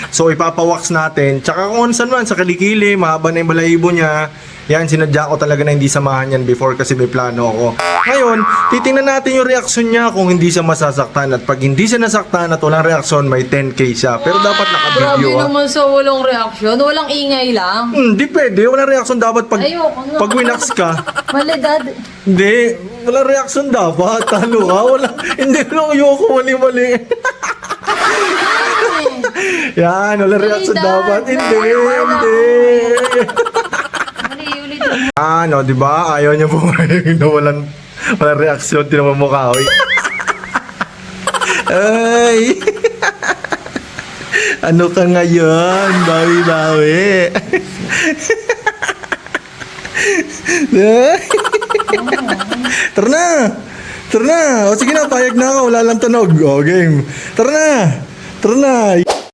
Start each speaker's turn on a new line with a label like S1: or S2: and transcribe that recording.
S1: So ipapawax natin. Tsaka kung saan man, sa kilikili, mahaba na yung balahibo niya. Yan, sinadya ko talaga na hindi samahan yan before kasi may plano ako. Ngayon, titingnan natin yung reaksyon niya kung hindi siya masasaktan. At pag hindi siya nasaktan at walang reaksyon, may 10k siya. Pero dapat naka-video
S2: Grabe naman sa walang reaksyon. Walang ingay lang.
S1: Hindi pwede. Walang reaksyon dapat pag,
S2: Ayoko nga.
S1: pag winax ka.
S2: Mali, dad.
S1: Hindi. Walang reaksyon dapat. Talo ka. Wala. Hindi ko ayoko. Mali-mali. Yan. Walang reaksyon
S2: Dad.
S1: dapat. Hindi.
S2: Mali, ulit.
S1: Ano, di ba? Ayaw niya pumayag na walang reaksyon. Tinan mo mukha. Oy. Ay. Ano ka ngayon? Bawi-bawi. Tara na. Tara na. O sige na, payag na ako. Wala lang tunog. O, game. Tara na. Tara na.